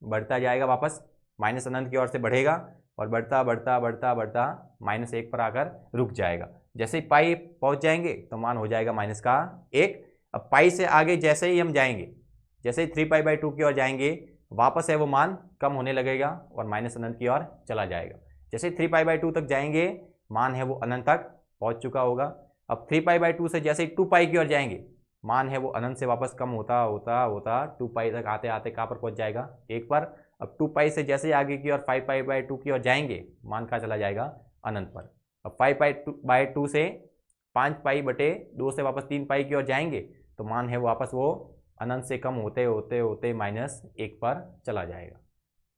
S1: बढ़ता जाएगा, वापस माइनस अनंत की ओर से बढ़ेगा और बढ़ता बढ़ता बढ़ता बढ़ता -1 पर आकर रुक जाएगा। जैसे ही पाई पहुंच जाएंगे तो मान हो जाएगा -1। अब पाई से आगे जैसे ही हम जाएंगे, जैसे ही 3π/2 की ओर जाएंगे, वापस है वो मान कम होने लगेगा और माइनस अनंत की ओर चला जाएगा। जैसे ही 3π/2 तक जाएंगे, मान है वो अनंत तक पहुंच चुका होगा। अब 3π/2 से जैसे ही 2π की ओर जाएंगे, मान है वो अनंत से वापस कम होता होता होता 2π तक आते आते कहाँ पर पहुंच जाएगा? 1 पर। अब 2π से जैसे ही आगे की ओर 5π/2 की ओर जाएंगे, मान कहाँ चला जाएगा? अनंत पर। अब 5π/2 से 5π/2 से वापस 3π की ओर जाएंगे, तो मान है वापस वो अनंत से कम होते होते होते -1 पर चला जाएगा।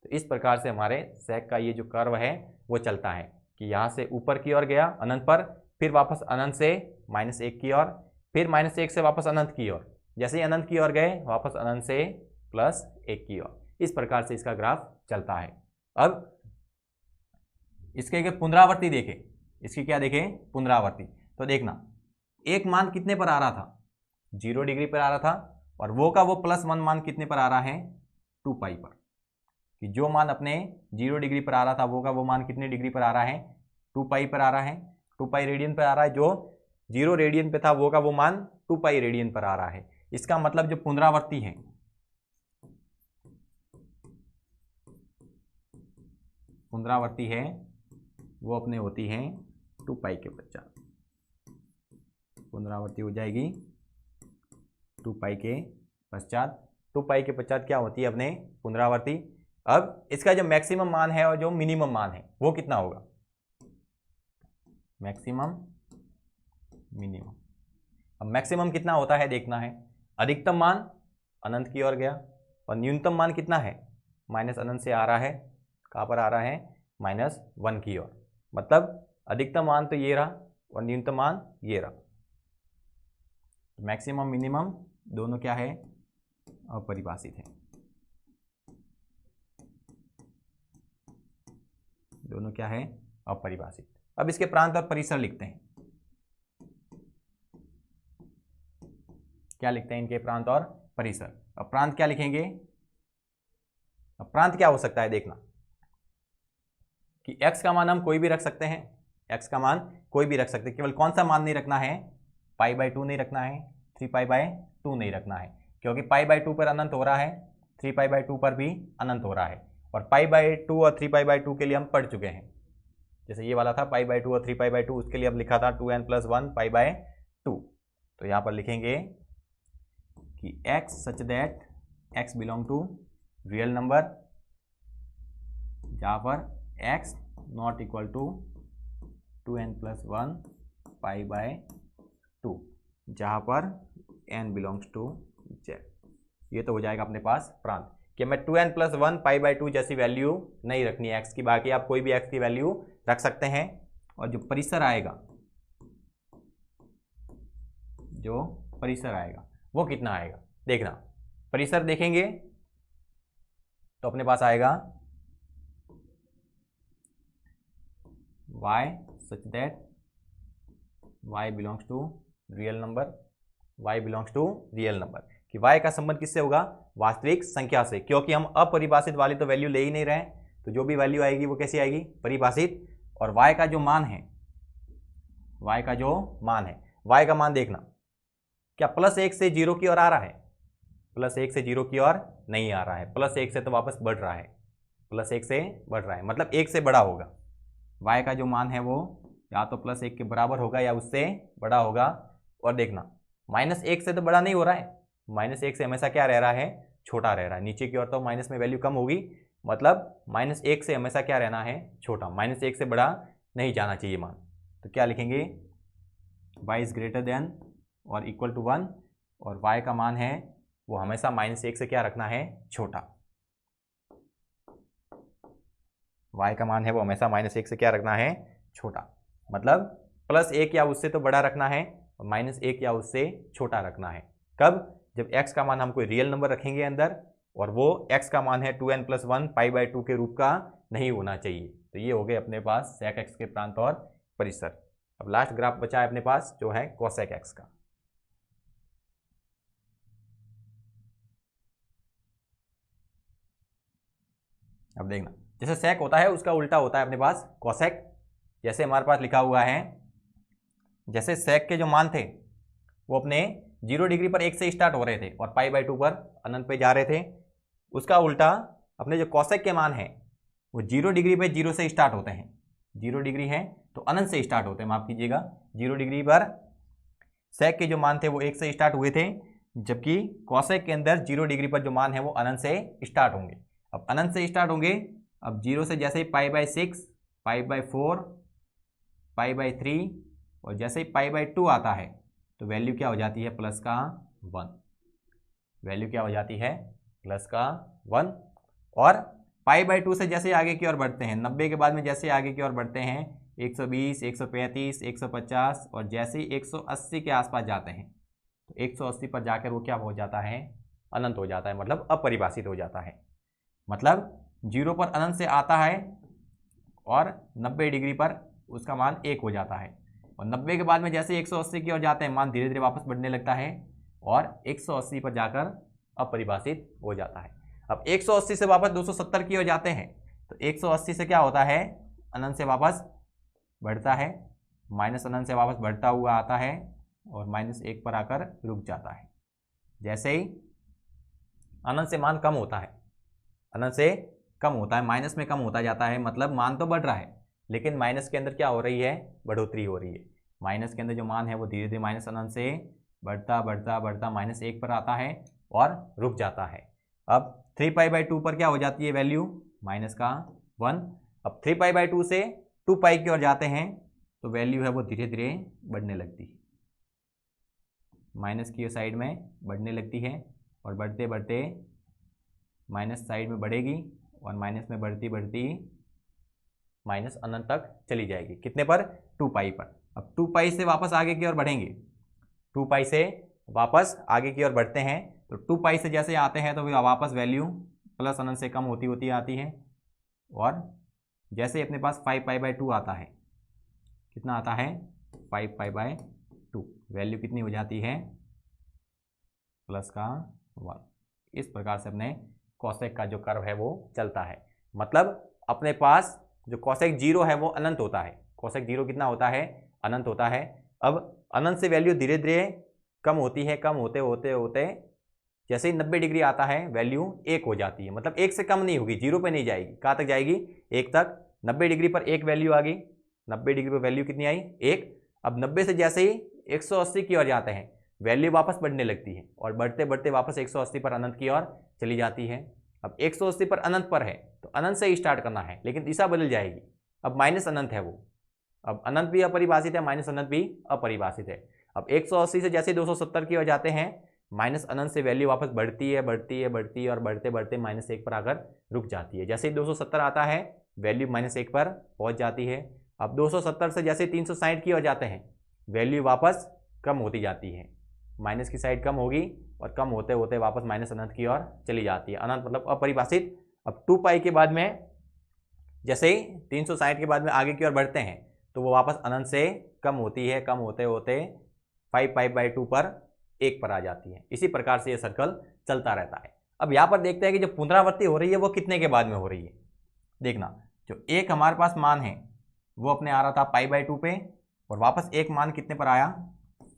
S1: तो इस प्रकार से हमारे sec का ये जो कर्व है वो चलता है कि यहाँ से ऊपर की ओर गया अनंत पर, फिर वापस अनंत से -1 की ओर, फिर -1 से वापस अनंत की ओर, जैसे ही अनंत की ओर गए वापस अनंत से +1 की ओर। इस प्रकार से इसका ग्राफ चलता है। अब इसके एक पुनरावृत्ति देखें, इसकी क्या देखें? पुनरावृत्ति। तो देखना, एक मान कितने पर आ रहा था? 0 डिग्री पर आ रहा था, और वो का वो +1 मान कितने पर आ रहा है? 2π पर। कि जो मान अपने 0 डिग्री पर आ रहा था, वो का वो मान कितने डिग्री पर आ रहा है? 2π पर आ रहा है। 2π रेडियन पर आ रहा है। जो 0 रेडियन पे था, वो का वो मान 2π रेडियन पर आ रहा है। इसका मतलब जो पुनरावृत्ति है, पुनरावृत्ति है वो अपने होती है 2π के पश्चात। पुनरावृत्ति हो जाएगी 2π के पश्चात। 2π के पश्चात क्या होती है अपने? पुनरावृत्ति। अब इसका जो मैक्सिमम मान है और जो मिनिमम मान है वो कितना होगा? Maximum, minimum. अब मैक्सिमम कितना होता है देखना है। अधिकतम मान अनंत की ओर गया, और न्यूनतम मान कितना है? माइनस अनंत से आ रहा है, कहाँ पर आ रहा है? -1 की ओर। मतलब अधिकतम मान तो ये रहा और न्यूनतम मान ये रहा। मैक्सिमम मिनिमम दोनों क्या है? अपरिभाषित है। दोनों क्या है? अपरिभाषित। अब इसके प्रांत और परिसर लिखते हैं। क्या लिखते हैं इनके? प्रांत और परिसर। अब प्रांत क्या लिखेंगे? अब प्रांत क्या हो सकता है देखना, कि x का मान हम कोई भी रख सकते हैं। x का मान कोई भी रख सकते हैं, केवल कौन सा मान नहीं रखना है? π/2 नहीं रखना है, 3π/2 नहीं रखना है, क्योंकि π/2 पर अनंत हो रहा है, 3π/2 पर भी अनंत हो रहा है। और π/2 और 3π/2 के लिए हम पढ़ चुके हैं। जैसे ये वाला था π/2 और 3π/2, उसके लिए अब लिखा था 2n+1 π/2। तो यहाँ पर लिखेंगे कि x such that x belong to real number, जहाँ पर x not equal to 2n+1 π/2, जहाँ पर n बिलोंग्स टू z। ये तो हो जाएगा अपने पास प्रांत, कि मैं 2n+1 π/2 जैसी वैल्यू नहीं रखनी है x की, बाकी आप कोई भी x की वैल्यू रख सकते हैं। और जो परिसर आएगा, जो परिसर आएगा वो कितना आएगा देखना। परिसर देखेंगे तो अपने पास आएगा y such that y belongs to real number, y belongs to real number, कि y का संबंध किससे होगा? वास्तविक संख्या से, क्योंकि हम अपरिभाषित वाली तो वैल्यू ले ही नहीं रहे, तो जो भी वैल्यू आएगी वो कैसी आएगी? परिभाषित। और y का जो मान है, y का जो मान है, y का मान देखना, क्या +1 से 0 की ओर आ रहा है? +1 से 0 की ओर नहीं आ रहा है, +1 से तो वापस बढ़ रहा है, +1 से बढ़ रहा है, मतलब 1 से बड़ा होगा। y का जो मान है वो या तो +1 के बराबर होगा या उससे बड़ा होगा। और देखना, -1 से तो बड़ा नहीं हो रहा है, -1 से हमेशा क्या रह रहा है? छोटा रह रहा है। नीचे की ओर तो माइनस में वैल्यू कम होगी, मतलब -1 से हमेशा क्या रहना है? छोटा। -1 से बड़ा नहीं जाना चाहिए मान। तो क्या लिखेंगे? y इज ग्रेटर देन और इक्वल टू 1, और y का मान है वो हमेशा -1 से क्या रखना है? छोटा। y का मान है वो हमेशा -1 से क्या रखना है? छोटा, मतलब +1 या उससे तो बड़ा रखना है और -1 या उससे छोटा रखना है। कब? जब x का मान हम कोई रियल नंबर रखेंगे अंदर और वो x का मान है 2n+1 π/2 के रूप का नहीं होना चाहिए। तो ये हो गए अपने पास sec x के प्रांत और परिसर। अब लास्ट ग्राफ बचा है अपने पास जो है cosec x का। अब देखना, जैसे sec होता है उसका उल्टा होता है अपने पास cosec। जैसे हमारे पास लिखा हुआ है, जैसे sec के जो मान थे वो अपने 0 डिग्री पर 1 से स्टार्ट हो रहे थे और π/2 पर अनंत पे जा रहे थे, उसका उल्टा अपने जो cosec के मान हैं वो 0 डिग्री पे 0 से स्टार्ट होते हैं। 0 डिग्री है तो अनंत से स्टार्ट होते हैं, माफ कीजिएगा। 0 डिग्री पर sec के जो मान थे वो 1 से स्टार्ट हुए थे, जबकि cosec के अंदर 0 डिग्री पर जो मान है वो अनंत से स्टार्ट होंगे। अब अनंत से स्टार्ट होंगे, अब 0 से जैसे ही π/6, π/4, π/3 और जैसे ही π/2 आता है तो वैल्यू क्या हो जाती है प्लस का 1। वैल्यू क्या हो जाती है प्लस का 1। और π/2 से जैसे आगे की ओर बढ़ते हैं, 90 के बाद में जैसे आगे की ओर बढ़ते हैं 120, 135, 150 और जैसे ही 180 के आसपास जाते हैं तो 180 पर जाकर वो क्या हो जाता है, अनंत हो जाता है, मतलब अपरिभाषित हो जाता है। मतलब 0 पर अनंत से आता है और 90 डिग्री पर उसका मान 1 हो जाता है और 90 के बाद में जैसे 180 की ओर जाते हैं मान धीरे धीरे वापस बढ़ने लगता है और 180 पर जाकर अपरिभाषित हो जाता है। अब 180 से वापस 270 की ओर जाते हैं तो 180 से क्या होता है, अनंत से वापस बढ़ता है, माइनस अनंत से वापस बढ़ता हुआ आता है और -1 पर आकर रुक जाता है। जैसे ही अनंत से मान कम होता है, अनंत से कम होता है, माइनस में कम होता जाता है, मतलब मान तो बढ़ रहा है लेकिन माइनस के अंदर क्या हो रही है, बढ़ोतरी हो रही है। माइनस के अंदर जो मान है वो धीरे धीरे माइनस अनंत से बढ़ता बढ़ता बढ़ता -1 पर आता है और रुक जाता है। अब 3π/2 पर क्या हो जाती है वैल्यू, माइनस का 1। अब 3π/2 से 2π की ओर जाते हैं तो वैल्यू है वो धीरे धीरे बढ़ने लगती है, माइनस की साइड में बढ़ने लगती है और बढ़ते बढ़ते माइनस साइड में बढ़ेगी और माइनस में बढ़ती बढ़ती माइनस अनंत तक चली जाएगी। कितने पर, 2π पर। अब 2π से वापस आगे की ओर बढ़ेंगे, 2π से वापस आगे की ओर बढ़ते हैं तो 2π से जैसे आते हैं तो वापस वैल्यू प्लस अनंत से कम होती होती आती है और जैसे अपने पास 5π/2 आता है, कितना आता है 5π/2, वैल्यू कितनी हो जाती है प्लस का 1। इस प्रकार से अपने कॉसेक का जो कर्व है वो चलता है। मतलब अपने पास जो कॉसेक 0 है वो अनंत होता है, कॉसेक 0 कितना होता है, अनंत होता है। अब अनंत से वैल्यू धीरे धीरे कम होती है, कम होते होते होते जैसे ही 90 डिग्री आता है वैल्यू 1 हो जाती है, मतलब 1 से कम नहीं होगी, 0 पे नहीं जाएगी। कहाँ तक जाएगी, 1 तक। 90 डिग्री पर 1 वैल्यू आ गई, 90 डिग्री पर वैल्यू कितनी आई, 1। अब 90 से जैसे ही 180 की ओर जाते हैं वैल्यू वापस बढ़ने लगती है और बढ़ते बढ़ते वापस 180 पर अनंत की ओर चली जाती है। अब 180 पर अनंत पर है तो अनंत से ही स्टार्ट करना है, लेकिन दिशा बदल जाएगी। अब माइनस अनंत है वो, अब अनंत भी अपरिभाषित है, माइनस अनंत भी अपरिभाषित है। अब 180 से जैसे 270 की ओर जाते हैं माइनस अनंत से वैल्यू वापस बढ़ती है बढ़ती है बढ़ती है और बढ़ते बढ़ते -1 पर आकर रुक जाती है। जैसे ही 270 आता है वैल्यू -1 पर पहुंच जाती है। अब 270 से जैसे 360 की ओर जाते हैं वैल्यू वापस कम होती जाती है, माइनस की साइड कम होगी और कम होते होते वापस माइनस अनंत की ओर चली जाती है। अनंत मतलब अपरिभाषित। अब 2π के बाद में जैसे ही 360 के बाद में आगे की ओर बढ़ते हैं तो वो वापस अनंत से कम होती है, कम होते होते 5π/2 पर 1 पर आ जाती है। इसी प्रकार से ये सर्कल चलता रहता है। अब यहाँ पर देखते हैं कि जो पुनरावृत्ति हो रही है वो कितने के बाद में हो रही है। देखना, जो एक हमारे पास मान है वो अपने आ रहा था π/2 पे और वापस एक मान कितने पर आया,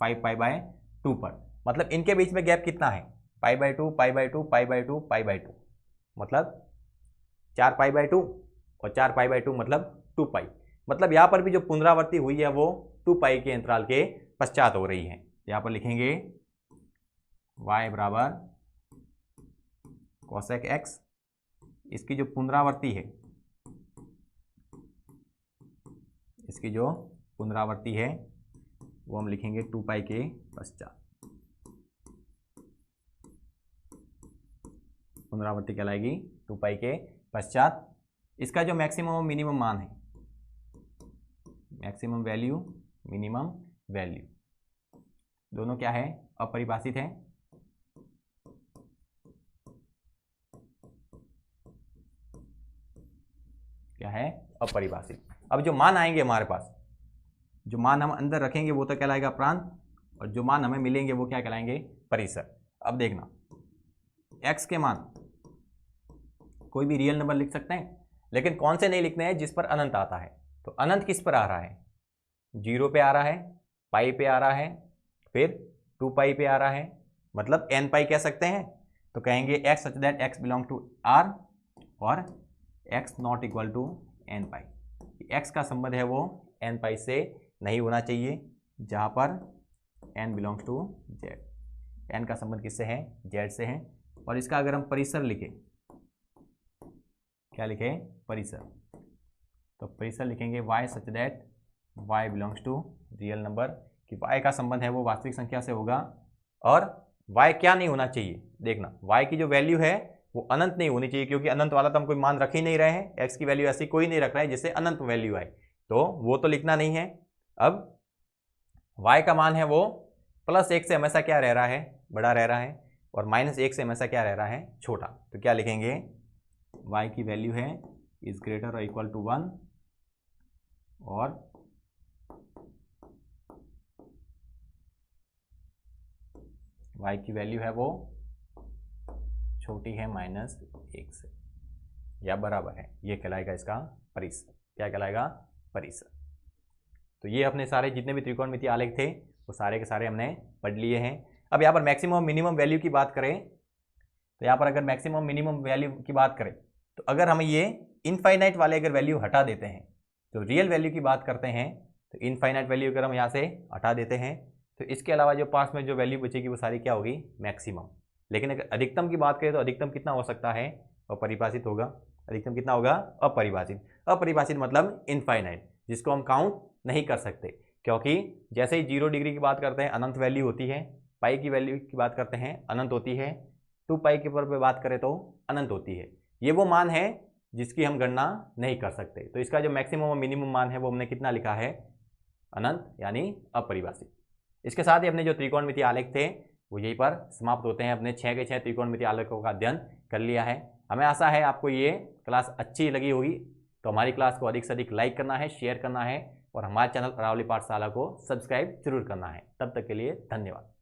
S1: 5π/2 पर। मतलब इनके बीच में गैप कितना है, π/2 π/2 π/2 π/2, मतलब 4π/2 और 4π/2 मतलब 2π। मतलब यहाँ पर भी जो पुनरावृत्ति हुई है वो 2π के अंतराल के पश्चात हो रही है। यहाँ पर लिखेंगे y बराबर cosec x, इसकी जो पुनरावृत्ति है, इसकी जो पुनरावृत्ति है वो हम लिखेंगे 2π के पश्चात। पुनरावृत्ति कहलाएगी 2π के पश्चात। इसका जो मैक्सिमम और मिनिमम मान है, मैक्सिमम वैल्यू मिनिमम वैल्यू दोनों क्या है, अपरिभाषित है। क्या है, अपरिभाषित। अब जो मान आएंगे हमारे पास, जो मान हम अंदर रखेंगे वो तो कहलाएगा प्रांत, और जो मान हमें मिलेंगे वो क्या कहलाएंगे, परिसर। अब देखना, x के मान कोई भी रियल नंबर लिख सकते हैं, लेकिन कौन से नहीं लिखने हैं, जिस पर अनंत आता है। तो अनंत किस पर आ रहा है, 0 पे आ रहा है, पाई पे आ रहा है, फिर 2 पाई पे आ रहा है, मतलब n पाई कह सकते हैं। तो कहेंगे x such that x belong to r और x not equal to n pi. x का संबंध है वो n पाई से नहीं होना चाहिए, जहाँ पर n belongs to z। n का संबंध किससे है, z से है। और इसका अगर हम परिसर लिखें, क्या लिखें, परिसर, तो परिसर लिखेंगे y such that y belongs to real number, कि y का संबंध है वो वास्तविक संख्या से होगा। और y क्या नहीं होना चाहिए, देखना y की जो वैल्यू है वो अनंत नहीं होनी चाहिए, क्योंकि अनंत वाला तो हम कोई मान रख ही नहीं रहे हैं, x की वैल्यू ऐसी कोई नहीं रख रहा है जिससे अनंत वैल्यू आए, तो वो तो लिखना नहीं है। अब y का मान है वो +1 से हमेशा क्या रह रहा है, बड़ा रह रहा है, और -1 से हमेशा क्या रह रहा है, छोटा। तो क्या लिखेंगे, y की वैल्यू है इज ग्रेटर और इक्वल टू 1, और y की वैल्यू है वो छोटी है -1 से या बराबर है, ये कहलाएगा इसका परिसर। क्या कहलाएगा, परिसर। तो ये अपने सारे जितने भी त्रिकोणमितीय आलेख थे वो सारे के सारे हमने पढ़ लिए हैं। अब यहाँ पर मैक्सिमम मिनिमम वैल्यू की बात करें, तो यहाँ पर अगर मैक्सिमम मिनिमम वैल्यू की बात करें, तो अगर हम ये इनफाइनाइट वाले अगर वैल्यू हटा देते हैं, तो रियल वैल्यू की बात करते हैं, तो इनफाइनाइट वैल्यू अगर हम यहाँ से हटा देते हैं, तो इसके अलावा जो पास में जो वैल्यू बचेगी वो सारी क्या होगी, मैक्सिमम। लेकिन अगर अधिकतम की बात करें तो अधिकतम कितना हो सकता है, अपरिभाषित होगा। अधिकतम कितना होगा, अपरिभाषित। अपरिभाषित मतलब इनफाइनाइट, जिसको हम काउंट नहीं कर सकते, क्योंकि जैसे ही 0 डिग्री की बात करते हैं अनंत वैल्यू होती है, पाई की वैल्यू की बात करते हैं अनंत होती है, 2 पाई के ऊपर बात करें तो अनंत होती है। ये वो मान है जिसकी हम गणना नहीं कर सकते। तो इसका जो मैक्सिमम और मिनिमम मान है वो हमने कितना लिखा है, अनंत, यानी अपरिभाषित। इसके साथ ही अपने जो त्रिकोणमितीय आलेख थे वो यहीं पर समाप्त होते हैं। अपने 6 के 6 त्रिकोणमितीय आलेखों का अध्ययन कर लिया है। हमें आशा है आपको ये क्लास अच्छी लगी होगी। तो हमारी क्लास को अधिक से अधिक लाइक करना है, शेयर करना है, और हमारे चैनल अरावली पाठशाला को सब्सक्राइब जरूर करना है। तब तक के लिए धन्यवाद।